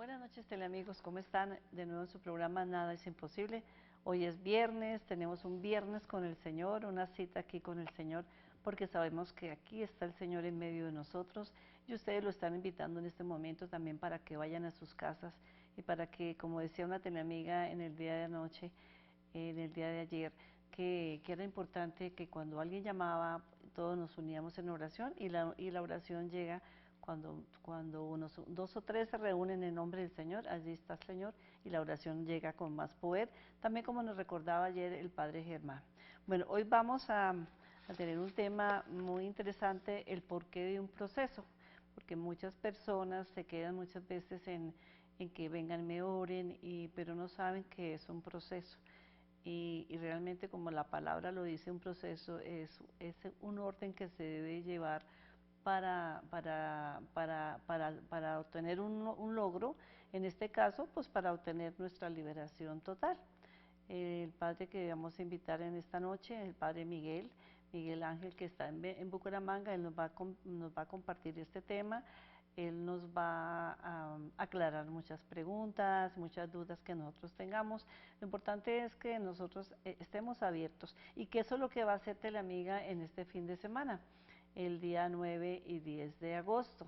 Buenas noches, teleamigos, ¿cómo están? De nuevo en su programa Nada es Imposible. Hoy es viernes, tenemos un viernes con el Señor, una cita aquí con el Señor, porque sabemos que aquí está el Señor en medio de nosotros y ustedes lo están invitando en este momento también para que vayan a sus casas y para que, como decía una teleamiga en el día de anoche, en el día de ayer, que era importante que cuando alguien llamaba, todos nos uníamos en oración y la oración llega cuando dos o tres se reúnen en nombre del Señor, allí está el Señor y la oración llega con más poder, también como nos recordaba ayer el Padre Germán. Bueno, hoy vamos a tener un tema muy interesante, el porqué de un proceso, porque muchas personas se quedan muchas veces en que vengan, me oren, pero no saben que es un proceso. Y realmente, como la palabra lo dice, un proceso es un orden que se debe llevar para obtener un logro, en este caso, pues para obtener nuestra liberación total. El padre que vamos a invitar en esta noche, el padre Miguel Ángel, que está en Bucaramanga, él nos va a compartir este tema. Él nos va a aclarar muchas preguntas, muchas dudas que nosotros tengamos. Lo importante es que nosotros estemos abiertos y que eso es lo que va a hacer Teleamiga en este fin de semana, el día 9 y 10 de agosto.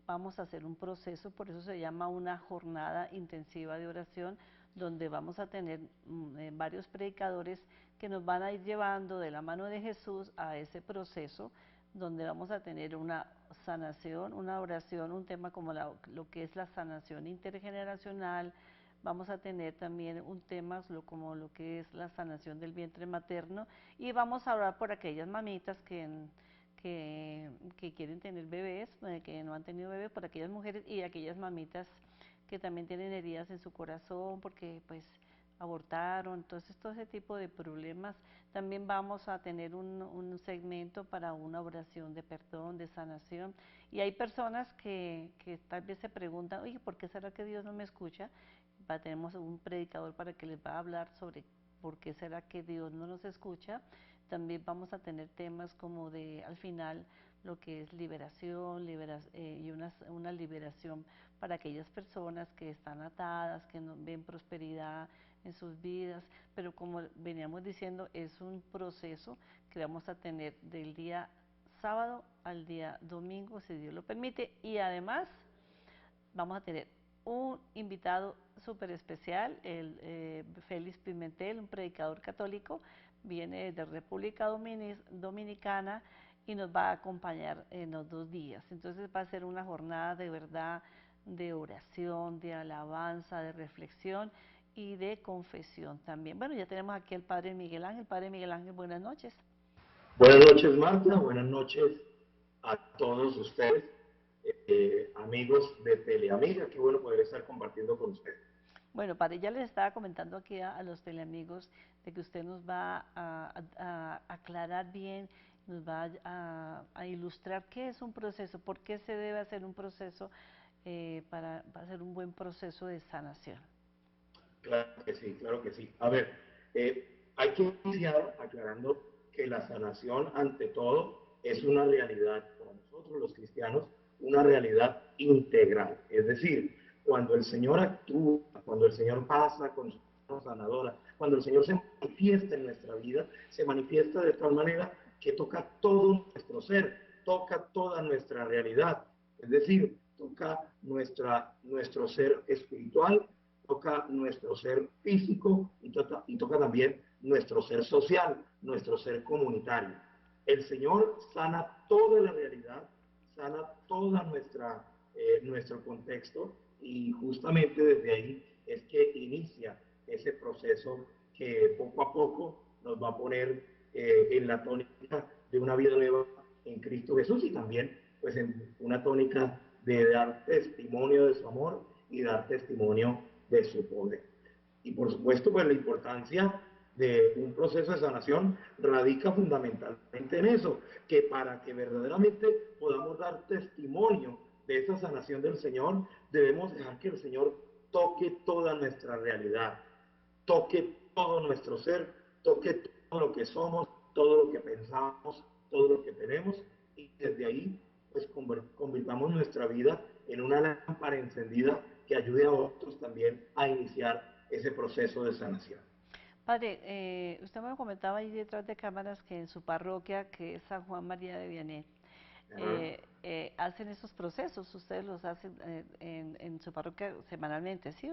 Vamos a hacer un proceso, por eso se llama una jornada intensiva de oración, donde vamos a tener varios predicadores que nos van a ir llevando de la mano de Jesús a ese proceso, donde vamos a tener una sanación, una oración, un tema como lo que es la sanación intergeneracional. Vamos a tener también un tema como lo que es la sanación del vientre materno, y vamos a orar por aquellas mamitas que quieren tener bebés, que no han tenido bebés, por aquellas mujeres y aquellas mamitas que también tienen heridas en su corazón porque pues abortaron. Entonces, todo ese tipo de problemas. También vamos a tener un segmento para una oración de perdón, de sanación. Y hay personas que tal vez se preguntan, oye, ¿por qué será que Dios no me escucha? Tenemos un predicador para que les va a hablar sobre por qué será que Dios no nos escucha. También vamos a tener temas como al final, lo que es liberación, y una liberación para aquellas personas que están atadas, que no ven prosperidad en sus vidas, pero como veníamos diciendo, es un proceso que vamos a tener del día sábado al día domingo, si Dios lo permite, y además vamos a tener un invitado súper especial, el Félix Pimentel, un predicador católico, viene de República Dominicana y nos va a acompañar en los 2 días. Entonces va a ser una jornada de verdad, de oración, de alabanza, de reflexión y de confesión también. Bueno, ya tenemos aquí al Padre Miguel Ángel. Padre Miguel Ángel, buenas noches. Buenas noches, Marta. Buenas noches a todos ustedes, amigos de Teleamiga. Qué bueno poder estar compartiendo con ustedes. Bueno, padre, ya les estaba comentando aquí a los teleamigos de que usted nos va a aclarar bien, nos va a ilustrar qué es un proceso, por qué se debe hacer un proceso para hacer un buen proceso de sanación. Claro que sí, claro que sí. A ver, hay que iniciar aclarando que la sanación, ante todo, es una realidad para nosotros los cristianos, una realidad integral. Es decir, cuando el Señor actúa, cuando el Señor pasa con su mano sanadora, cuando el Señor se manifiesta en nuestra vida, se manifiesta de tal manera que toca todo nuestro ser, toca toda nuestra realidad. Es decir, toca nuestro ser espiritual, toca nuestro ser físico y toca también nuestro ser social, nuestro ser comunitario. El Señor sana toda la realidad, sana toda nuestro contexto, y justamente desde ahí es que inicia ese proceso que poco a poco nos va a poner en la tónica de una vida nueva en Cristo Jesús, y también pues en una tónica de dar testimonio de su amor y dar testimonio de su poder. Y por supuesto, pues la importancia de un proceso de sanación radica fundamentalmente en eso, que para que verdaderamente podamos dar testimonio de esa sanación del Señor, debemos dejar que el Señor toque toda nuestra realidad, toque todo nuestro ser, toque todo lo que somos, todo lo que pensamos, todo lo que tenemos, y desde ahí pues convirtamos nuestra vida en una lámpara encendida que ayude a otros también a iniciar ese proceso de sanación. Padre, usted me comentaba ahí detrás de cámaras que en su parroquia, que es San Juan María de Vianney, Ajá. hacen esos procesos, ustedes los hacen en su parroquia semanalmente, ¿sí?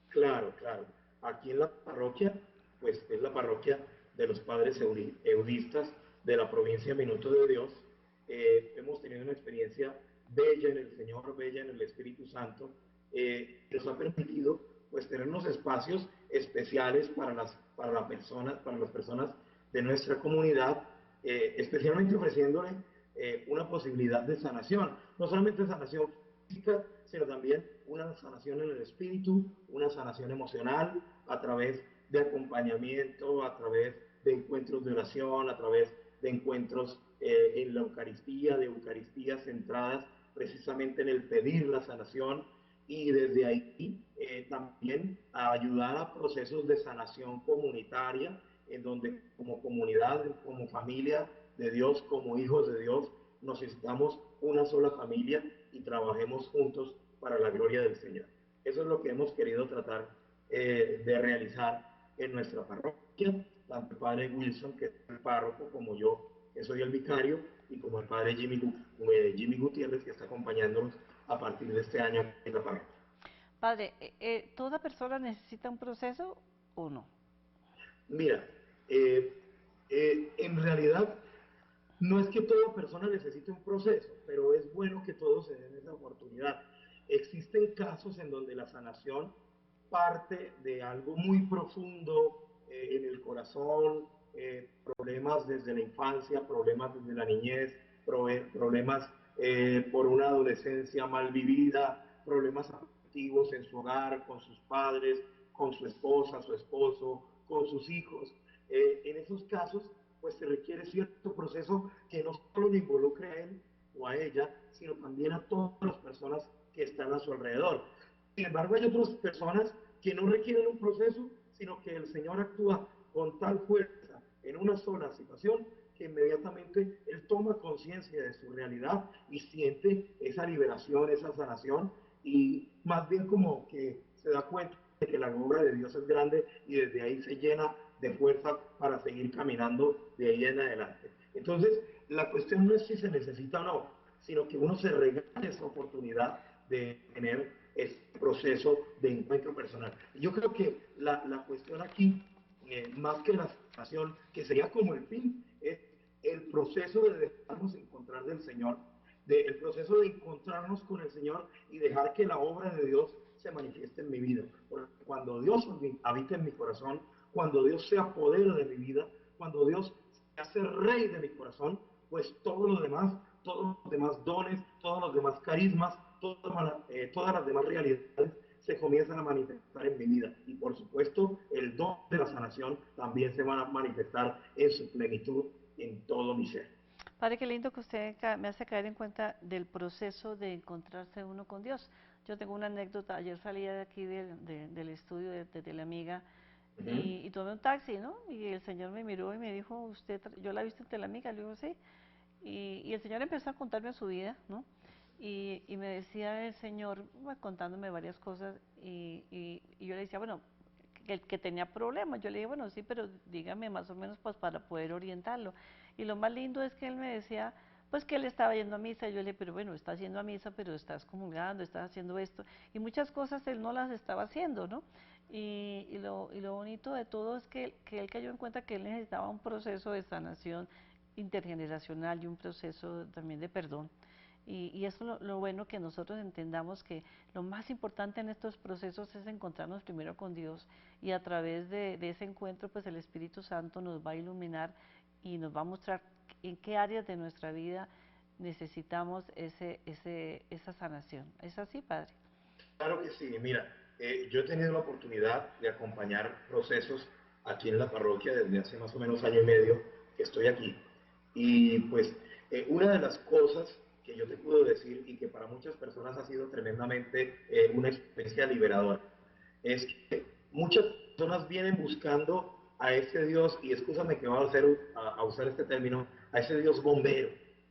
Claro, claro. Aquí en la parroquia, pues es la parroquia de los padres eudistas de la provincia Minuto de Dios. Hemos tenido una experiencia bella en el Señor, bella en el Espíritu Santo, que nos ha permitido pues tener unos espacios especiales para las personas de nuestra comunidad, especialmente ofreciéndole una posibilidad de sanación, no solamente sanación física, sino también una sanación en el espíritu, una sanación emocional a través de acompañamiento, a través de encuentros de oración, a través de encuentros en la Eucaristía, de Eucaristías centradas precisamente en el pedir la sanación y desde ahí también a ayudar a procesos de sanación comunitaria en donde como comunidad, como familia de Dios, como hijos de Dios, nos necesitamos una sola familia y trabajemos juntos para la gloria del Señor. Eso es lo que hemos querido tratar de realizar en nuestra parroquia, tanto el padre Wilson, que es el párroco, como yo, que soy el vicario, y como el padre Jimmy Gutiérrez, que está acompañándonos a partir de este año en la parroquia. Padre, ¿toda persona necesita un proceso o no? Mira, en realidad no es que toda persona necesite un proceso, pero es bueno que todos se den esa oportunidad. Existen casos en donde la sanación parte de algo muy profundo en el corazón, problemas desde la infancia, problemas desde la niñez, problemas por una adolescencia mal vivida, problemas afectivos en su hogar, con sus padres, con su esposa, su esposo, con sus hijos. En esos casos, pues se requiere cierto proceso que no solo le involucre a él o a ella, sino también a todas las personas que están a su alrededor. Sin embargo, hay otras personas que no requieren un proceso, sino que el Señor actúa con tal fuerza en una sola situación que inmediatamente él toma conciencia de su realidad y siente esa liberación, esa sanación, y más bien como que se da cuenta de que la obra de Dios es grande y desde ahí se llena de fuerza para seguir caminando de ahí en adelante. Entonces, la cuestión no es si se necesita o no, sino que uno se regale esa oportunidad de tener ese proceso de encuentro personal. Yo creo que la cuestión aquí, más que la sanación, que sería como el fin, es el proceso de dejarnos encontrar del Señor, el proceso de encontrarnos con el Señor y dejar que la obra de Dios se manifieste en mi vida. Porque cuando Dios habita en mi corazón, cuando Dios se apodera de mi vida, cuando Dios se hace rey de mi corazón, pues todos los demás dones, todos los demás carismas, todas las demás realidades se comienzan a manifestar en mi vida. Y por supuesto, el don de la sanación también se va a manifestar en su plenitud en todo mi ser. Padre, qué lindo que usted me hace caer en cuenta del proceso de encontrarse uno con Dios. Yo tengo una anécdota, ayer salía de aquí del estudio de la amiga Uh -huh. y tomé un taxi, ¿no? Y el señor me miró y me dijo, usted, yo la he visto en Telamiga, le digo, sí. Y el señor empezó a contarme su vida, ¿no? Y me decía el señor, bueno, contándome varias cosas, y yo le decía, bueno, que tenía problemas. Yo le dije, bueno, sí, pero dígame más o menos pues para poder orientarlo. Y lo más lindo es que él me decía, pues que él estaba yendo a misa. Yo le dije, pero bueno, estás yendo a misa, pero estás comulgando, estás haciendo esto. Y muchas cosas él no las estaba haciendo, ¿no? Y lo bonito de todo es que él cayó en cuenta que él necesitaba un proceso de sanación intergeneracional y un proceso también de perdón. Y eso es lo bueno, que nosotros entendamos que lo más importante en estos procesos es encontrarnos primero con Dios, y a través de ese encuentro pues el Espíritu Santo nos va a iluminar y nos va a mostrar en qué áreas de nuestra vida necesitamos esa sanación. ¿Es así, Padre? Claro que sí, mira, yo he tenido la oportunidad de acompañar procesos aquí en la parroquia desde hace más o menos año y medio que estoy aquí. Y pues una de las cosas que yo te puedo decir y que para muchas personas ha sido tremendamente una experiencia liberadora es que muchas personas vienen buscando a ese Dios, y escúchame que va a usar este término, a ese Dios bombero,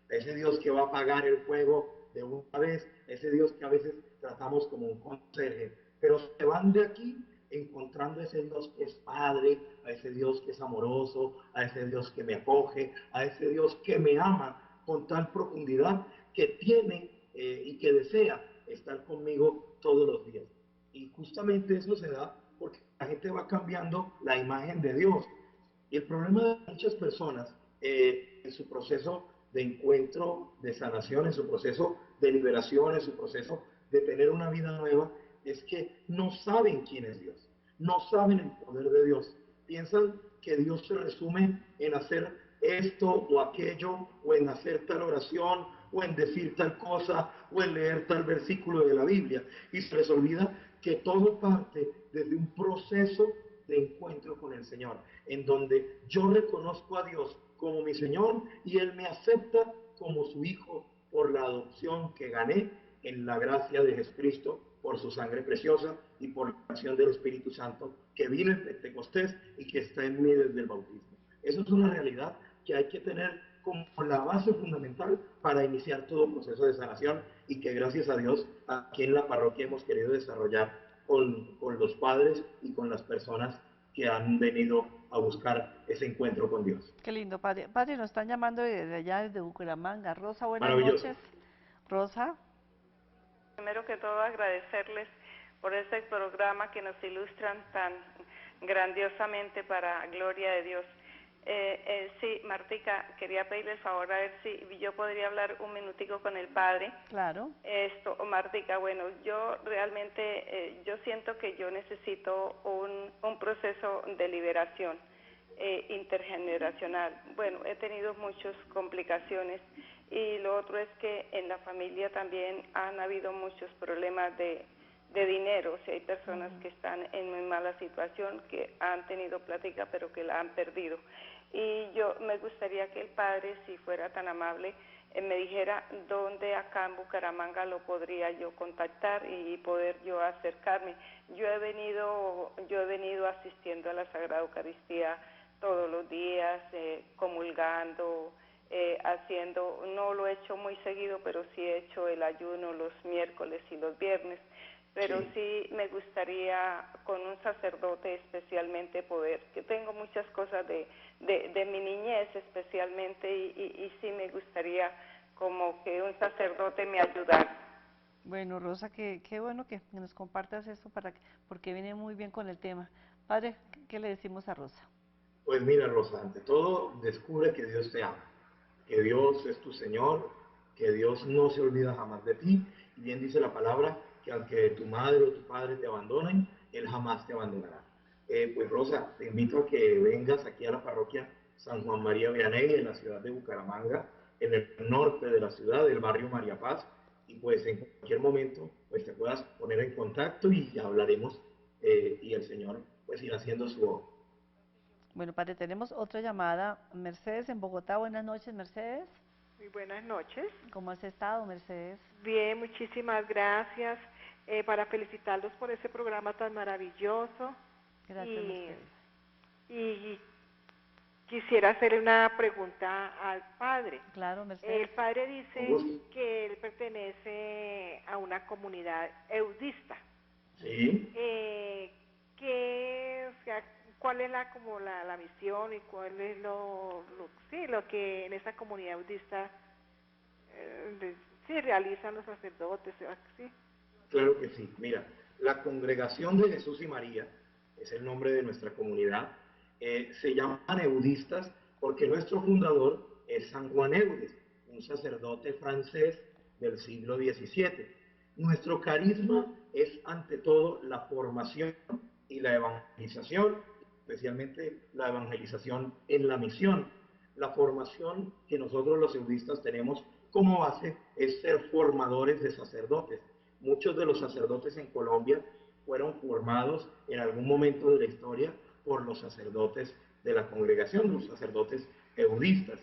a ese Dios que va a apagar el fuego de una vez, ese Dios que a veces tratamos como un conserje, pero se van de aquí encontrando a ese Dios que es Padre, a ese Dios que es amoroso, a ese Dios que me acoge, a ese Dios que me ama con tal profundidad que tiene y que desea estar conmigo todos los días. Y justamente eso se da porque la gente va cambiando la imagen de Dios. Y el problema de muchas personas en su proceso de encuentro, de sanación, en su proceso de liberación, en su proceso de tener una vida nueva, es que no saben quién es Dios, no saben el poder de Dios. Piensan que Dios se resume en hacer esto o aquello, o en hacer tal oración, o en decir tal cosa, o en leer tal versículo de la Biblia. Y se les olvida que todo parte desde un proceso de encuentro con el Señor, en donde yo reconozco a Dios como mi Señor y Él me acepta como su Hijo por la adopción que gané en la gracia de Jesucristo, por su sangre preciosa y por la acción del Espíritu Santo que vino en Pentecostés y que está en mí desde el bautismo. Eso es una realidad que hay que tener como la base fundamental para iniciar todo proceso de sanación y que gracias a Dios aquí en la parroquia hemos querido desarrollar con los padres y con las personas que han venido a buscar ese encuentro con Dios. Qué lindo, padre. Padre, nos están llamando desde allá, desde Bucaramanga. Rosa, buenas Maravilloso. noches. Rosa. Primero que todo, agradecerles por este programa que nos ilustran tan grandiosamente para gloria de Dios. Sí, Martica, quería pedirle el favor a ver si yo podría hablar un minutico con el padre. Claro. Martica, bueno, yo realmente, yo siento que yo necesito un proceso de liberación intergeneracional. Bueno, he tenido muchas complicaciones y lo otro es que en la familia también han habido muchos problemas de dinero. O sea, hay personas que están en muy mala situación, que han tenido plática pero que la han perdido. Y yo me gustaría que el padre, si fuera tan amable, me dijera dónde acá en Bucaramanga lo podría yo contactar y poder yo acercarme. Yo he venido asistiendo a la Sagrada Eucaristía todos los días, comulgando, haciendo, no lo he hecho muy seguido, pero sí he hecho el ayuno los miércoles y los viernes. Pero sí me gustaría con un sacerdote especialmente poder, que tengo muchas cosas de mi niñez especialmente y sí me gustaría como que un sacerdote me ayudara. Bueno, Rosa, qué bueno que nos compartas eso porque viene muy bien con el tema. Padre, ¿qué le decimos a Rosa? Pues mira, Rosa, ante todo, descubre que Dios te ama, que Dios es tu Señor, que Dios no se olvida jamás de ti. Y bien dice la palabra que aunque tu madre o tu padre te abandonen, Él jamás te abandonará. Pues Rosa, te invito a que vengas aquí a la parroquia San Juan María Vianney en la ciudad de Bucaramanga, en el norte de la ciudad, del barrio María Paz, y pues en cualquier momento pues te puedas poner en contacto y hablaremos y el Señor pues irá haciendo su obra. Bueno, padre, tenemos otra llamada. Mercedes en Bogotá. Buenas noches, Mercedes. Muy buenas noches. ¿Cómo has estado, Mercedes? Bien, muchísimas gracias para felicitarlos por ese programa tan maravilloso. Gracias, Mercedes. Y quisiera hacerle una pregunta al padre. Claro, Mercedes. El padre dice que él pertenece a una comunidad eudista. Sí. ¿Cuál es la misión y cuál es lo que en esa comunidad budista realizan los sacerdotes? ¿Sí? Claro que sí. Mira, la Congregación de Jesús y María, es el nombre de nuestra comunidad, se llaman eudistas porque nuestro fundador es San Juan Eudes, un sacerdote francés del siglo XVII. Nuestro carisma es ante todo la formación y la evangelización, especialmente la evangelización en la misión. La formación que nosotros los eudistas tenemos como base es ser formadores de sacerdotes. Muchos de los sacerdotes en Colombia fueron formados en algún momento de la historia por los sacerdotes de la congregación, los sacerdotes eudistas.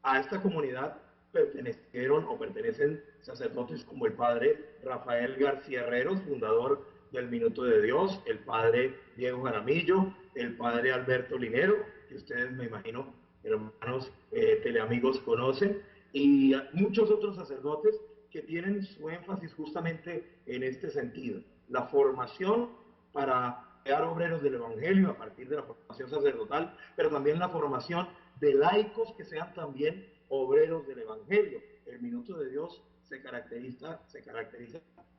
A esta comunidad pertenecen sacerdotes como el padre Rafael García Herreros, fundador del Minuto de Dios, el padre Diego Jaramillo, el padre Alberto Linero, que ustedes me imagino, hermanos teleamigos, conocen, y muchos otros sacerdotes que tienen su énfasis justamente en este sentido. La formación para crear obreros del Evangelio a partir de la formación sacerdotal, pero también la formación de laicos que sean también obreros del Evangelio. El Minuto de Dios se caracteriza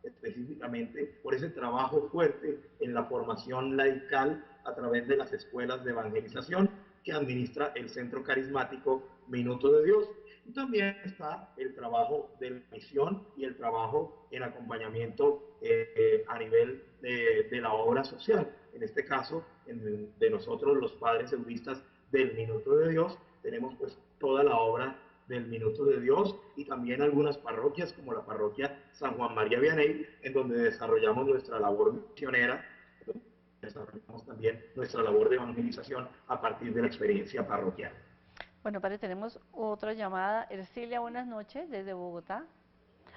específicamente por ese trabajo fuerte en la formación laical a través de las escuelas de evangelización que administra el Centro Carismático Minuto de Dios. Y también está el trabajo de la misión y el trabajo en acompañamiento a nivel de la obra social. En este caso, de nosotros los padres eudistas del Minuto de Dios, tenemos pues toda la obra del Minuto de Dios y también algunas parroquias como la parroquia San Juan María Vianney, en donde desarrollamos nuestra labor misionera, desarrollamos también nuestra labor de evangelización a partir de la experiencia parroquial. Bueno, padre, tenemos otra llamada. Ercilia, buenas noches, desde Bogotá.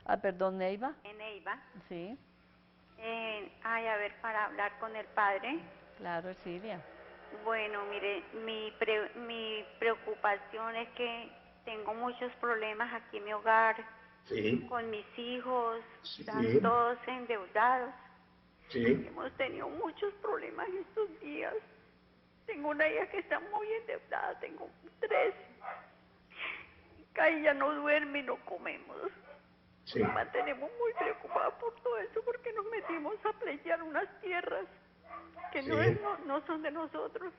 Ah, perdón, Neiva. Neiva. Sí. A ver, para hablar con el padre. Claro, Ercilia. Bueno, mire, mi preocupación es que tengo muchos problemas aquí en mi hogar, sí. Con mis hijos, sí. Están todos endeudados. Sí. Hemos tenido muchos problemas estos días. Tengo una hija que está muy endeudada, tengo 3. Ella no duerme y no comemos. Sí. Nos mantenemos muy preocupados por todo eso porque nos metimos a pleitear unas tierras que no son de nosotros,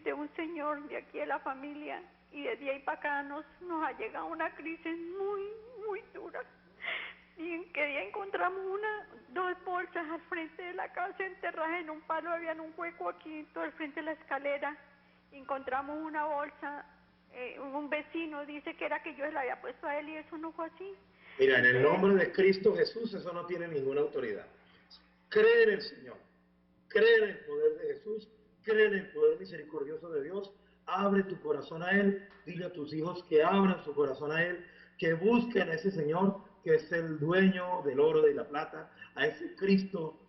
de un señor de aquí de la familia, y desde ahí para acá nos ha llegado una crisis muy dura. Y en que día encontramos 2 bolsas al frente de la casa enterradas en un palo, había un hueco aquí todo al frente de la escalera. Encontramos una bolsa, un vecino dice que era que yo se la había puesto a él y eso no fue así. Mira, en el nombre de Cristo Jesús eso no tiene ninguna autoridad. Cree en el Señor, cree en el poder de Jesús, cree en el poder misericordioso de Dios, abre tu corazón a Él, dile a tus hijos que abran su corazón a Él, que busquen a ese Señor que es el dueño del oro y la plata, a ese Cristo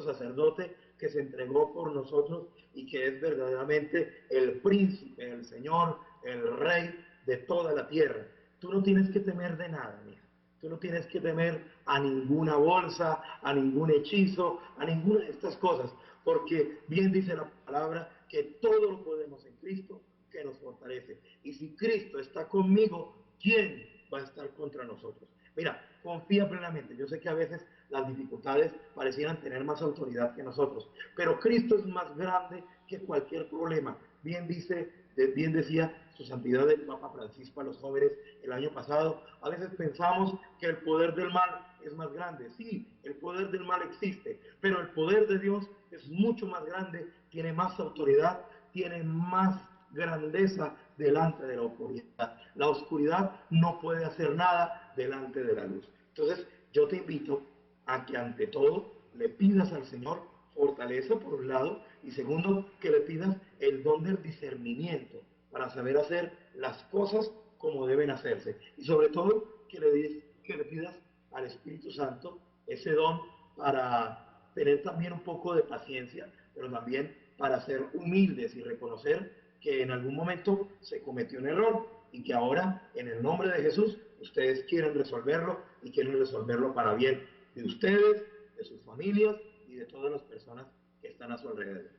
sacerdote que se entregó por nosotros y que es verdaderamente el príncipe, el Señor, el Rey de toda la tierra. Tú no tienes que temer de nada, mija. Tú no tienes que temer a ninguna bolsa, a ningún hechizo, a ninguna de estas cosas, porque bien dice la palabra que todo lo podemos en Cristo que nos fortalece. Y si Cristo está conmigo, ¿quién va a estar contra nosotros? Mira, confía plenamente. Yo sé que a veces las dificultades parecieran tener más autoridad que nosotros, pero Cristo es más grande que cualquier problema. Bien decía su santidad el Papa Francisco a los jóvenes el año pasado, a veces pensamos que el poder del mal es más grande. Sí, el poder del mal existe, pero el poder de Dios es mucho más grande, tiene más autoridad, tiene más grandeza delante de la oscuridad. La oscuridad no puede hacer nada delante de la luz. Entonces, yo te invito a que ante todo le pidas al Señor fortaleza por un lado y segundo, que le pidas el don del discernimiento para saber hacer las cosas como deben hacerse. Y sobre todo, que le pidas al Espíritu Santo ese don para tener también un poco de paciencia, pero también para ser humildes y reconocer que en algún momento se cometió un error y que ahora, en el nombre de Jesús, ustedes quieren resolverlo y quieren resolverlo para bien de ustedes, de sus familias y de todas las personas que están a su alrededor.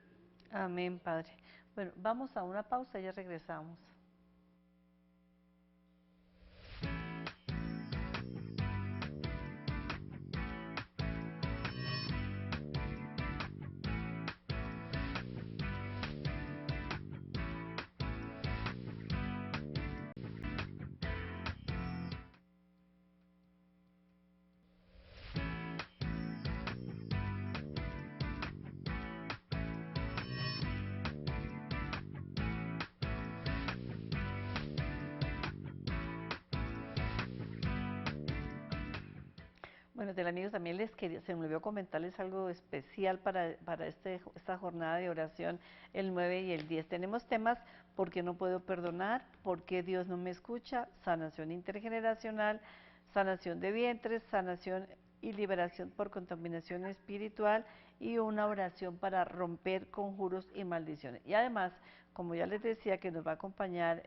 Amén, Padre. Bueno, vamos a una pausa y ya regresamos. Bueno, amigos, también se me olvidó comentarles algo especial para esta jornada de oración, el 9 y el 10. Tenemos temas: ¿por qué no puedo perdonar? ¿Por qué Dios no me escucha? Sanación intergeneracional, sanación de vientres, sanación y liberación por contaminación espiritual, y una oración para romper conjuros y maldiciones. Y además, como ya les decía, que nos va a acompañar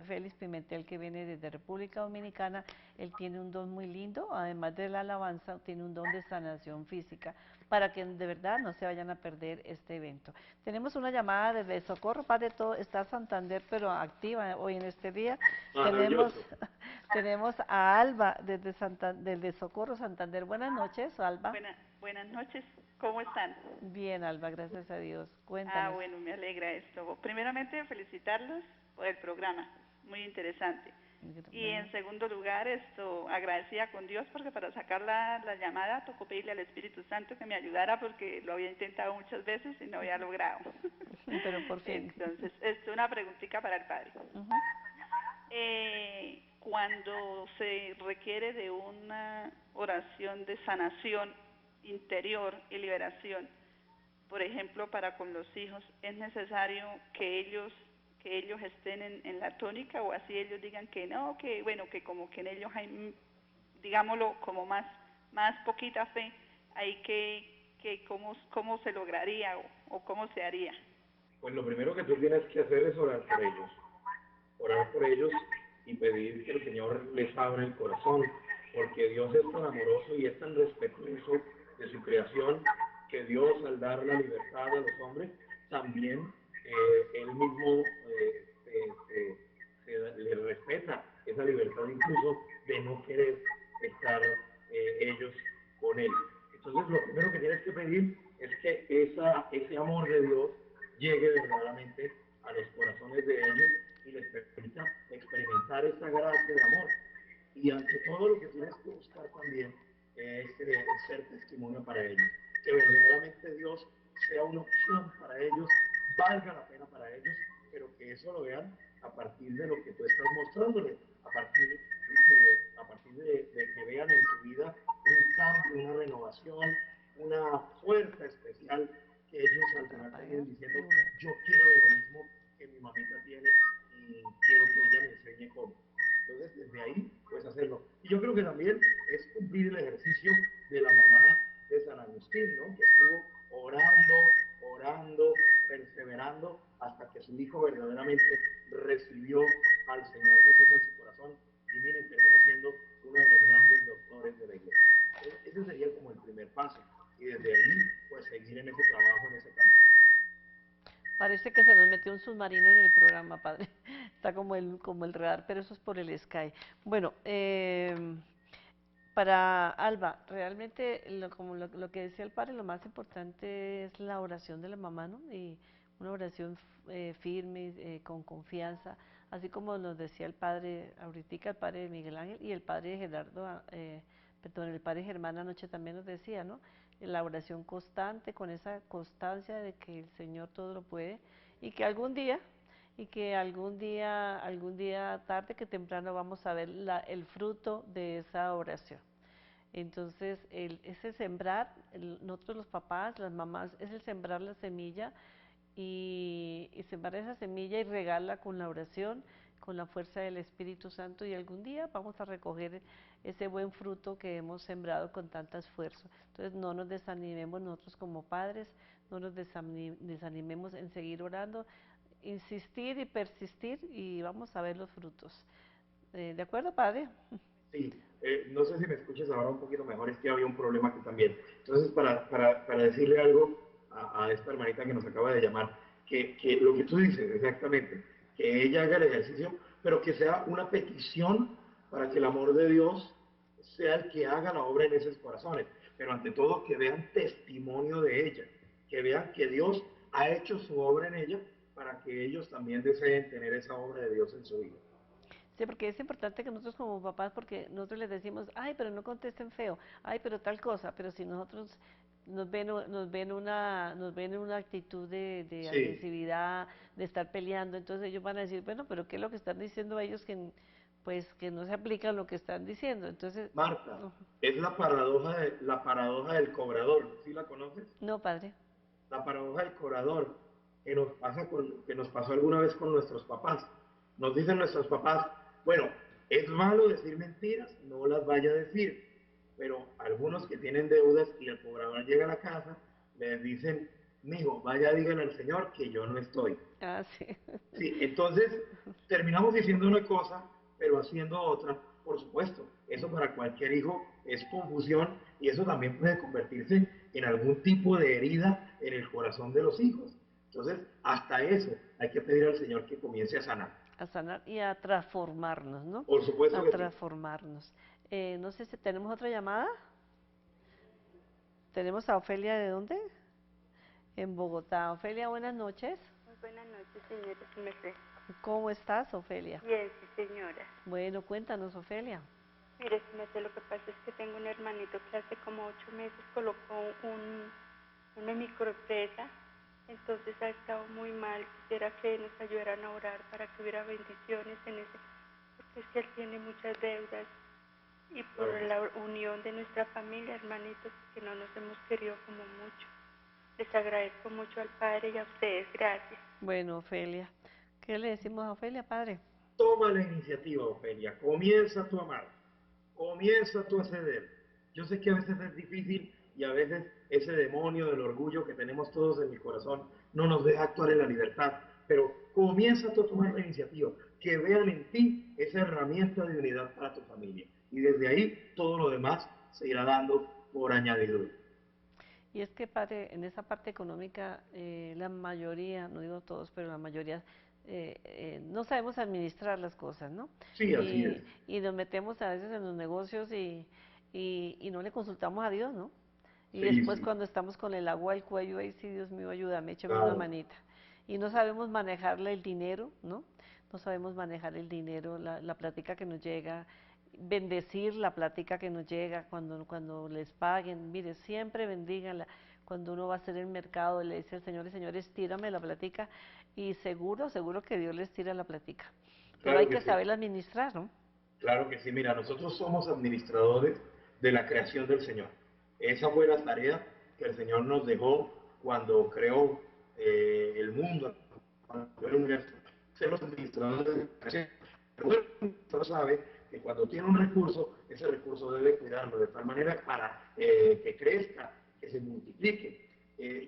Félix Pimentel, que viene desde República Dominicana. Él tiene un don muy lindo, además de la alabanza, tiene un don de sanación física, para que de verdad no se vayan a perder este evento. Tenemos una llamada desde Socorro, Padre, todo está Santander, pero activa hoy en este día. Tenemos a Alba desde Socorro, Santander. Buenas noches, Alba. Buenas noches, ¿cómo están? Bien, Alba, gracias a Dios. Cuéntanos. Bueno, me alegra esto. Primeramente, felicitarlos por el programa, muy interesante. Y en segundo lugar, agradecida con Dios porque para sacar la llamada tocó pedirle al Espíritu Santo que me ayudara porque lo había intentado muchas veces y no había logrado. Pero por fin. Entonces, una preguntita para el Padre. Cuando se requiere de una oración de sanación interior y liberación, por ejemplo, para con los hijos, ¿es necesario que ellos estén en la tónica, o así ellos digan que no, que bueno, que como que en ellos hay, digámoslo, como más poquita fe, hay que cómo se lograría o cómo se haría? Pues lo primero que tú tienes que hacer es orar por ellos y pedir que el Señor les abra el corazón, porque Dios es tan amoroso y es tan respetuoso de su creación, que Dios, al dar la libertad a los hombres, también él mismo le respeta esa libertad, incluso de no querer estar ellos con él. Entonces lo primero que tienes que pedir es que ese amor de Dios llegue verdaderamente a los corazones de ellos y les permita experimentar esa gracia de amor. Y ante todo, lo que tienes que buscar también es ser testimonio para ellos, que verdaderamente Dios sea una opción para ellos, valga la pena para ellos, pero que eso lo vean a partir de lo que tú estás mostrándoles, a partir de que vean en tu vida un cambio, una renovación, una fuerza especial, que ellos al final terminen diciendo: yo quiero de lo mismo que mi mamita tiene y quiero que ella me enseñe cómo. Entonces, desde ahí, pues hacerlo. Y yo creo que también es cumplir el ejercicio de la mamá de San Agustín, ¿no? Que estuvo orando, perseverando, hasta que su hijo verdaderamente recibió al Señor Jesús en su corazón, y miren, terminó siendo uno de los grandes doctores de la iglesia. Entonces, ese sería como el primer paso. Y desde ahí, pues seguir en ese trabajo, en ese camino. Parece que se nos metió un submarino en el programa, Padre. Está como el radar, pero eso es por el Sky. Bueno, para Alba, realmente, como lo que decía el Padre, lo más importante es la oración de la mamá, ¿no? Y una oración firme, con confianza, así como nos decía el Padre ahorita, el Padre Miguel Ángel, y el Padre Gerardo, el Padre Germán anoche también nos decía, ¿no? La oración constante, con esa constancia de que el Señor todo lo puede, y que algún día tarde que temprano vamos a ver el fruto de esa oración. Entonces, ese sembrar, nosotros los papás, las mamás, es el sembrar la semilla y sembrar esa semilla y regarla con la oración, con la fuerza del Espíritu Santo, y algún día vamos a recoger ese buen fruto que hemos sembrado con tanto esfuerzo. Entonces, no nos desanimemos nosotros como padres, no nos desanimemos en seguir orando, insistir y persistir, y vamos a ver los frutos. ¿De acuerdo, Padre? Sí, no sé si me escuchas ahora un poquito mejor, es que había un problema aquí también. Entonces, para decirle algo a esta hermanita que nos acaba de llamar, que lo que tú dices exactamente, que ella haga el ejercicio, pero que sea una petición para que el amor de Dios sea el que haga la obra en esos corazones, pero ante todo que vean testimonio de ella, que vean que Dios ha hecho su obra en ella, para que ellos también deseen tener esa obra de Dios en su vida. Sí, porque es importante que nosotros como papás, porque nosotros les decimos, ay, pero no contesten feo, ay, pero tal cosa, pero si nosotros nos ven en una actitud de agresividad, de estar peleando, entonces ellos van a decir, bueno, pero ¿qué es lo que están diciendo ellos que no se aplica lo que están diciendo? Entonces, Marta, no. es la paradoja del cobrador, ¿sí la conoces? No, Padre. La paradoja del cobrador, que nos pasó alguna vez con nuestros papás. Nos dicen nuestros papás: bueno, es malo decir mentiras, no las vaya a decir, pero algunos que tienen deudas y el cobrador llega a la casa, les dicen, mijo, vaya, dígale al Señor que yo no estoy. Ah, sí. Sí, entonces terminamos diciendo una cosa, pero haciendo otra, por supuesto. Eso para cualquier hijo es confusión y eso también puede convertirse en algún tipo de herida en el corazón de los hijos. Entonces, hasta eso hay que pedir al Señor que comience a sanar. A sanar y a transformarnos, ¿no? Por supuesto A que sí. transformarnos. No sé si tenemos otra llamada. Tenemos a Ofelia, ¿de dónde? En Bogotá. Ofelia, buenas noches. Muy buenas noches, señora. ¿Cómo está? ¿Cómo estás, Ofelia? Bien, sí, señora. Bueno, cuéntanos, Ofelia. Mire, lo que pasa es que tengo un hermanito que hace como 8 meses colocó una microempresa, entonces ha estado muy mal. Quisiera que nos ayudaran a orar para que hubiera bendiciones en ese, porque es que él tiene muchas deudas y por la unión de nuestra familia, hermanitos, que no nos hemos querido como mucho. Les agradezco mucho al Padre y a ustedes. Gracias. Bueno, Ofelia, ¿qué le decimos a Ofelia, padre? Toma la iniciativa, Ofelia. Comienza tú a amar. Comienza tú a ceder. Yo sé que a veces es difícil y a veces ese demonio del orgullo que tenemos todos en el corazón no nos deja actuar en la libertad, pero comienza tú a tomar la iniciativa, que vean en ti esa herramienta de unidad para tu familia. Y desde ahí todo lo demás se irá dando por añadidura. Y es que, padre, en esa parte económica, la mayoría, no digo todos, pero la mayoría, no sabemos administrar las cosas, ¿no? Sí, así es. Y nos metemos a veces en los negocios y no le consultamos a Dios, ¿no? Y Sí, después sí. cuando estamos con el agua al cuello, ahí sí, Dios mío, ayúdame, échame una Claro. manita. Y no sabemos manejarle el dinero, ¿no? No sabemos manejar el dinero, la plática que nos llega, bendecir la plática que nos llega cuando les paguen. Mire, siempre bendíganla. Cuando uno va a hacer el mercado, le dice al Señor, Señor, estírame la plática, y seguro, seguro que Dios les tira la plática. Pero Claro hay que que sí. saberla administrar, ¿no? Claro que sí, mira, nosotros somos administradores de la creación del Señor. Esa fue la tarea que el Señor nos dejó cuando creó el mundo, cuando creó el universo, ser los administradores de la creación. Pero el administrador sabe que cuando tiene un recurso, ese recurso debe cuidarlo de tal manera para que crezca, que se multiplique.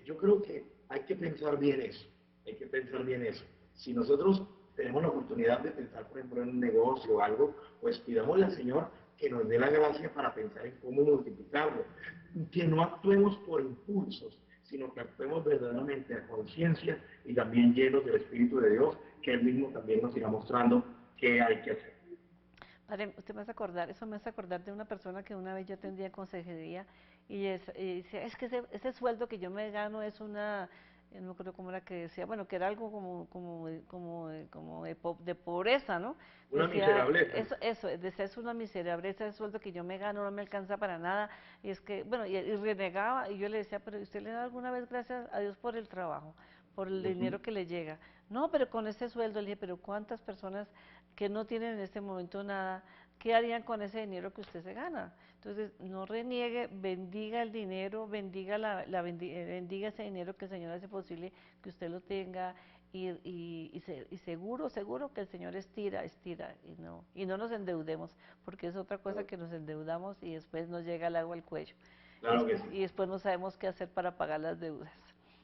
Yo creo que hay que pensar bien eso, hay que pensar bien eso. Si nosotros tenemos la oportunidad de pensar, por ejemplo, en un negocio o algo, pues pidámosle al Señor que nos dé la gracia para pensar en cómo multiplicarlo. Que no actuemos por impulsos, sino que actuemos verdaderamente a conciencia y también llenos del Espíritu de Dios, que Él mismo también nos irá mostrando qué hay que hacer. Padre, usted me hace acordar, eso me hace acordar de una persona que una vez yo atendía consejería y decía, es que ese sueldo que yo me gano es una, no me acuerdo cómo era que decía, bueno, que era algo de pobreza, ¿no? Una Decía, miserableza. decía, es una miserableza, ese sueldo que yo me gano no me alcanza para nada, y es que, bueno, y renegaba, y yo le decía, pero ¿usted le da alguna vez gracias a Dios por el trabajo, por el dinero que le llega? No, pero con ese sueldo, le dije, pero ¿cuántas personas que no tienen en este momento nada, qué harían con ese dinero que usted se gana? Entonces, no reniegue, bendiga el dinero, bendiga ese dinero que el Señor hace posible que usted lo tenga, y seguro, seguro que el Señor estira, y no nos endeudemos, porque es otra cosa que nos endeudamos y después nos llega el agua al cuello, Claro que sí. y después no sabemos qué hacer para pagar las deudas.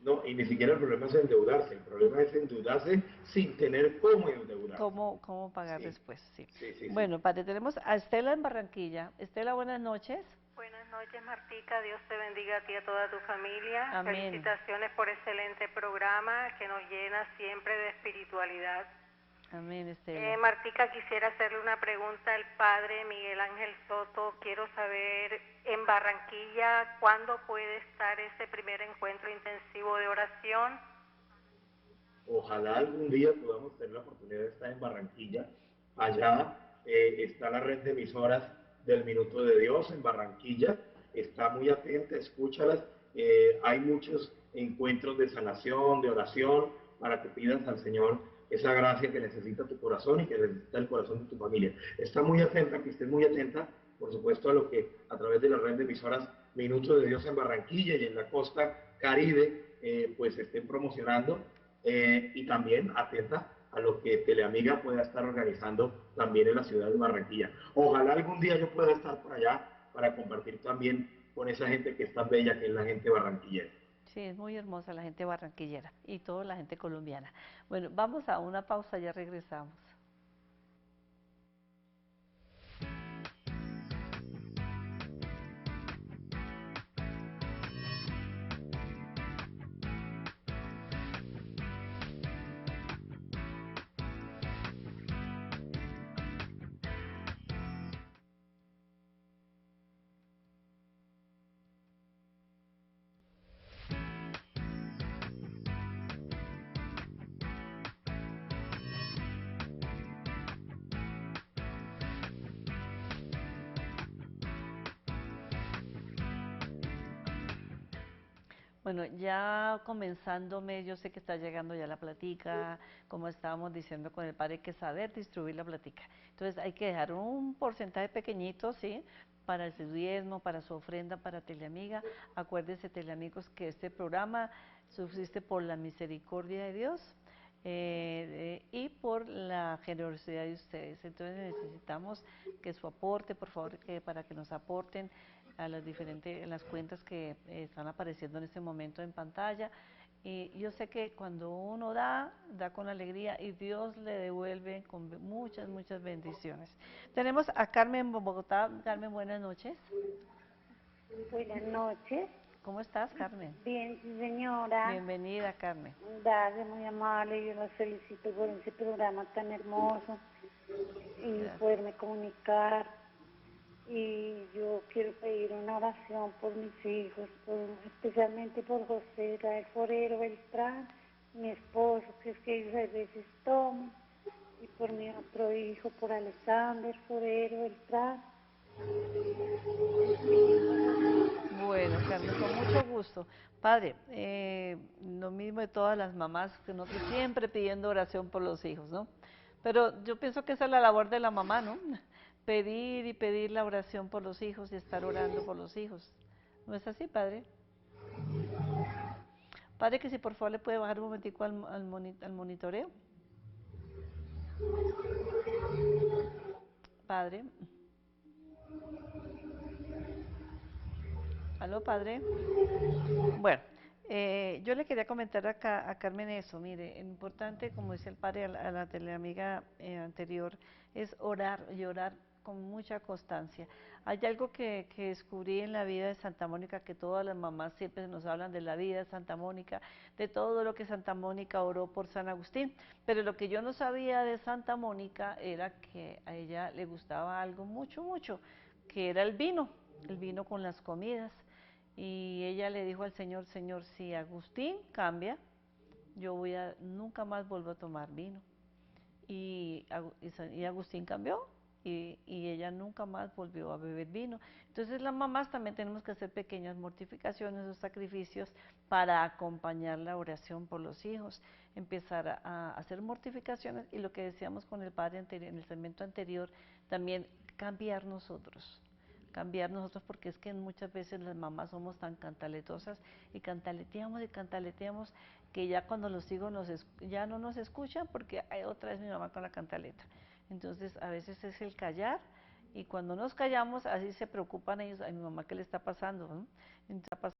No, y ni siquiera el problema es endeudarse, el problema es endeudarse sin tener cómo endeudarse. ¿Cómo pagar Sí. después? Sí. Sí. Bueno, padre, tenemos a Estela en Barranquilla. Estela, buenas noches. Buenas noches, Martica. Dios te bendiga a ti y a toda tu familia. Amén. Felicitaciones por excelente programa que nos llena siempre de espiritualidad. Amén, Estela. Martica, quisiera hacerle una pregunta al padre Miguel Ángel Soto. Quiero saber, en Barranquilla, ¿cuándo puede estar ese primer encuentro intensivo de oración? Ojalá algún día podamos tener la oportunidad de estar en Barranquilla. Allá está la red de emisoras del Minuto de Dios en Barranquilla. Está muy atenta, escúchalas. Hay muchos encuentros de sanación, de oración, para que pidas al Señor esa gracia que necesita tu corazón y que necesita el corazón de tu familia. Está muy atenta, que estés muy atenta, por supuesto, a lo que a través de la red de emisoras Minuto de Dios en Barranquilla y en la costa Caribe, pues estén promocionando. Y también atenta a lo que Teleamiga pueda estar organizando también en la ciudad de Barranquilla. Ojalá algún día yo pueda estar por allá para compartir también con esa gente que es tan bella, que es la gente barranquillera. Sí, es muy hermosa la gente barranquillera y toda la gente colombiana. Bueno, vamos a una pausa, ya regresamos. Bueno, ya comenzándome, yo sé que está llegando ya la platica, como estábamos diciendo con el padre, hay que saber distribuir la platica. Entonces hay que dejar un porcentaje pequeñito, ¿sí? Para su diezmo, para su ofrenda, para Teleamiga. Acuérdense, Teleamigos, que este programa subsiste por la misericordia de Dios y por la generosidad de ustedes. Entonces necesitamos que su aporte, por favor, para que nos aporten a las diferentes, las cuentas que están apareciendo en este momento en pantalla. Y yo sé que cuando uno da, da con alegría y Dios le devuelve con muchas, muchas bendiciones. Tenemos a Carmen Bogotá. Carmen, buenas noches. Buenas noches. ¿Cómo estás, Carmen? Bien, señora. Bienvenida, Carmen. Gracias, muy amable. Yo la felicito por ese programa tan hermoso y Gracias. poderme comunicar. Y yo quiero pedir una oración por mis hijos, especialmente por José Rafael Forero Beltrán, mi esposo, que es que ellos a veces toman, y por mi otro hijo, por Alexander Forero Beltrán. Bueno, Carmen, con mucho gusto. Padre, lo mismo de todas las mamás, que nosotros siempre pidiendo oración por los hijos, ¿no? Pero yo pienso que esa es la labor de la mamá, ¿no? Pedir y pedir la oración por los hijos y estar orando por los hijos. ¿No es así, padre? Padre, que si por favor le puede bajar un momentico al monitoreo. Padre. ¿Aló, padre? Bueno, yo le quería comentar a Carmen eso. Mire, importante, como dice el padre a la teleamiga anterior, es orar y orar con mucha constancia. Hay algo que descubrí en la vida de Santa Mónica, que todas las mamás siempre nos hablan de la vida de Santa Mónica, de todo lo que Santa Mónica oró por San Agustín, pero lo que yo no sabía de Santa Mónica era que a ella le gustaba algo mucho, mucho, que era el vino con las comidas. Y ella le dijo al Señor, Señor, si Agustín cambia, nunca más vuelvo a tomar vino. Y Agustín cambió y ella nunca más volvió a beber vino. Entonces las mamás también tenemos que hacer pequeñas mortificaciones o sacrificios para acompañar la oración por los hijos, empezar a hacer mortificaciones y lo que decíamos con el padre anterior, en el segmento anterior, también cambiar nosotros, porque es que muchas veces las mamás somos tan cantaletosas y cantaleteamos que ya cuando los hijos ya no nos escuchan porque hay otra vez mi mamá con la cantaleta. Entonces a veces es el callar y cuando nos callamos así se preocupan ellos, ay, mi mamá, ¿qué le está pasando? ¿No? Entonces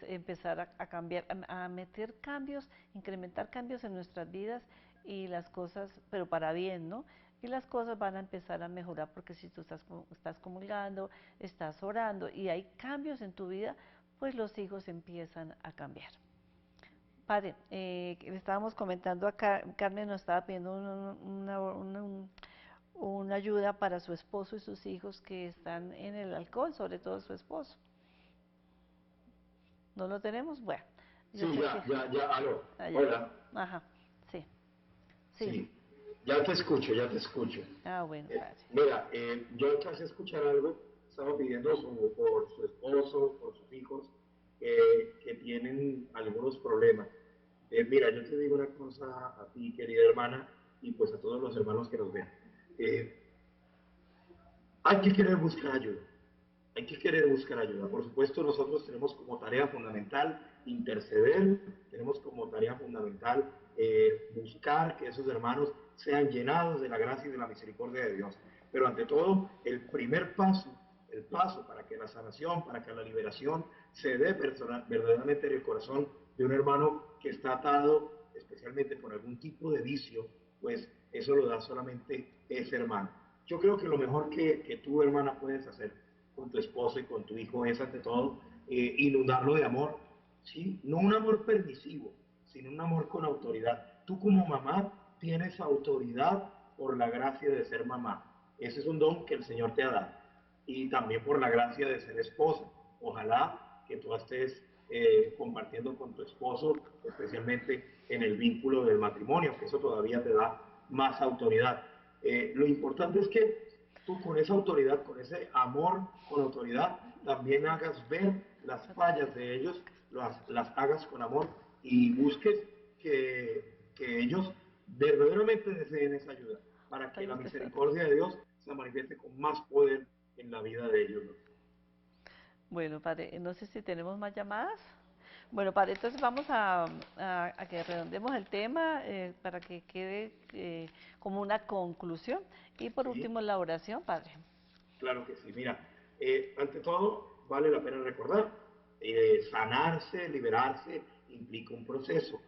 empezar a cambiar, a meter cambios, incrementar cambios en nuestras vidas y las cosas, pero para bien, ¿no? Y las cosas van a empezar a mejorar porque si tú estás comulgando, estás orando y hay cambios en tu vida, pues los hijos empiezan a cambiar. Padre, le estábamos comentando acá, Carmen nos estaba pidiendo una ayuda para su esposo y sus hijos que están en el alcohol, sobre todo su esposo. ¿No lo tenemos? Bueno. Sí, ya, aló. Allá. Hola. Ajá, sí. Sí, ya te escucho. Ah, bueno, padre. Mira, yo alcancé a escuchar algo, estaba pidiendo por su esposo, por sus hijos, que tienen algunos problemas. Mira, yo te digo una cosa a ti, querida hermana, y pues a todos los hermanos que nos ven. Hay que querer buscar ayuda. Por supuesto, nosotros tenemos como tarea fundamental interceder, tenemos como tarea fundamental buscar que esos hermanos sean llenados de la gracia y de la misericordia de Dios. Pero ante todo, el primer paso el paso para que la sanación, para que la liberación se dé verdaderamente en el corazón de un hermano que está atado especialmente por algún tipo de vicio, pues eso lo da solamente ese hermano. Yo creo que lo mejor que tú, hermana, puedes hacer con tu esposo y con tu hijo es, ante todo, inundarlo de amor, ¿sí? No un amor permisivo, sino un amor con autoridad. Tú como mamá tienes autoridad por la gracia de ser mamá. Ese es un don que el Señor te ha dado. Y también por la gracia de ser esposa. Ojalá que tú estés compartiendo con tu esposo, especialmente en el vínculo del matrimonio, que eso todavía te da más autoridad. Lo importante es que tú con esa autoridad, con ese amor, con autoridad, también hagas ver las fallas de ellos, las hagas con amor y busques que ellos verdaderamente deseen esa ayuda, para que la misericordia de Dios se manifieste con más poder en la vida de ellos. Bueno, padre, no sé si tenemos más llamadas. Bueno, padre, entonces vamos a que redondemos el tema para que quede como una conclusión. Y por último, la oración, padre. Claro que sí. Mira, ante todo, vale la pena recordar, sanarse, liberarse, implica un proceso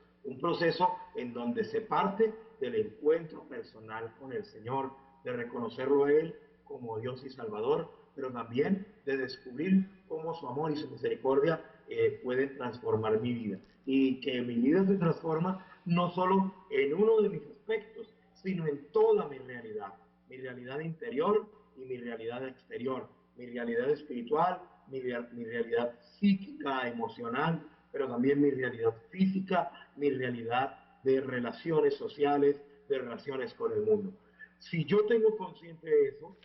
en donde se parte del encuentro personal con el Señor, de reconocerlo a Él como Dios y Salvador, pero también de descubrir cómo su amor y su misericordia pueden transformar mi vida. Y que mi vida se transforma no solo en uno de mis aspectos, sino en toda mi realidad interior y mi realidad exterior, mi realidad espiritual, mi realidad psíquica, emocional, pero también mi realidad física, mi realidad de relaciones sociales, de relaciones con el mundo. Si yo tengo consciente de eso,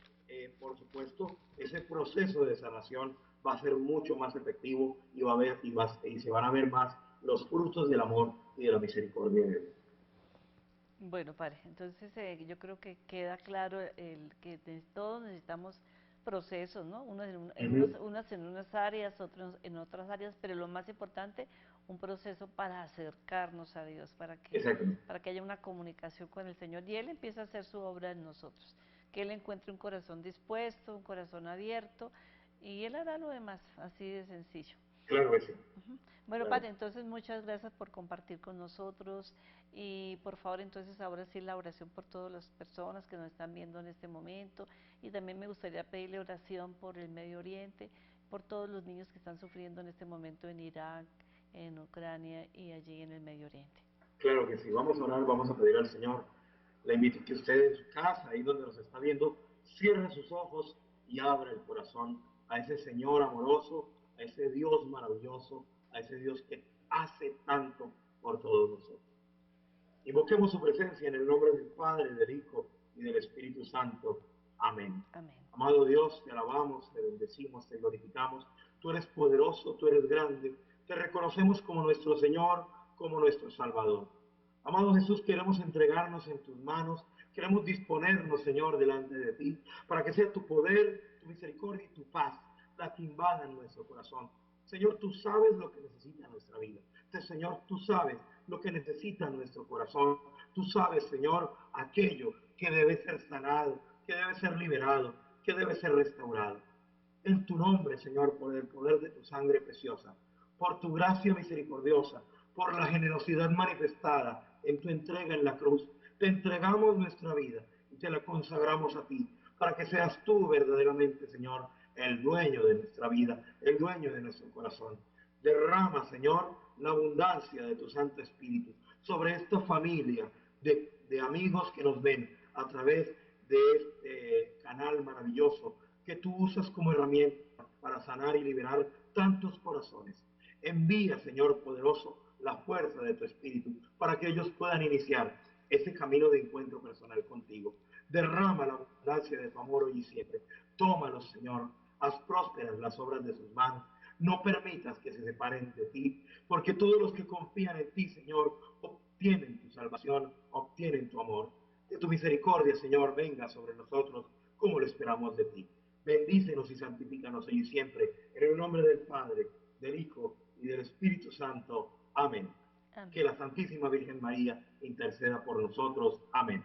por supuesto, ese proceso de sanación va a ser mucho más efectivo y, y se van a ver más los frutos del amor y de la misericordia de Dios. Bueno, padre, entonces yo creo que queda claro que todos necesitamos procesos, ¿no? Unos en unas áreas, otros en otras áreas, pero lo más importante, un proceso para acercarnos a Dios, para que haya una comunicación con el Señor y Él empieza a hacer su obra en nosotros, que Él encuentre un corazón dispuesto, un corazón abierto y Él hará lo demás, así de sencillo. Claro que sí. Bueno, padre, entonces muchas gracias por compartir con nosotros y por favor entonces ahora sí la oración por todas las personas que nos están viendo en este momento y también me gustaría pedirle oración por el Medio Oriente, por todos los niños que están sufriendo en este momento en Irak, en Ucrania y allí en el Medio Oriente. Claro que sí, vamos a orar, vamos a pedir al Señor. Le invito a que usted en su casa, ahí donde nos está viendo, cierre sus ojos y abra el corazón a ese Señor amoroso, a ese Dios maravilloso, a ese Dios que hace tanto por todos nosotros. Invoquemos su presencia en el nombre del Padre, del Hijo y del Espíritu Santo. Amén. Amén. Amado Dios, te alabamos, te bendecimos, te glorificamos. Tú eres poderoso, tú eres grande. Te reconocemos como nuestro Señor, como nuestro Salvador. Amado Jesús, queremos entregarnos en tus manos. Queremos disponernos, Señor, delante de ti, para que sea tu poder, tu misericordia y tu paz la que invadan nuestro corazón. Señor, tú sabes lo que necesita nuestra vida. Señor, tú sabes lo que necesita nuestro corazón. Tú sabes, Señor, aquello que debe ser sanado, que debe ser liberado, que debe ser restaurado. En tu nombre, Señor, por el poder de tu sangre preciosa, por tu gracia misericordiosa, por la generosidad manifestada en tu entrega en la cruz, te entregamos nuestra vida y te la consagramos a ti, para que seas tú verdaderamente, Señor, el dueño de nuestra vida, el dueño de nuestro corazón. Derrama, Señor, la abundancia de tu Santo Espíritu sobre esta familia de amigos que nos ven a través de este canal maravilloso que tú usas como herramienta para sanar y liberar tantos corazones. Envía, Señor poderoso, la fuerza de tu Espíritu para que ellos puedan iniciar ese camino de encuentro personal contigo. Derrama la abundancia de tu amor hoy y siempre. Tómalos, Señor. Haz prósperas las obras de sus manos. No permitas que se separen de ti, porque todos los que confían en ti, Señor, obtienen tu salvación, obtienen tu amor. Que tu misericordia, Señor, venga sobre nosotros como lo esperamos de ti. Bendícenos y santifícanos hoy y siempre. En el nombre del Padre, del Hijo y del Espíritu Santo. Amén. Que la Santísima Virgen María interceda por nosotros. Amén.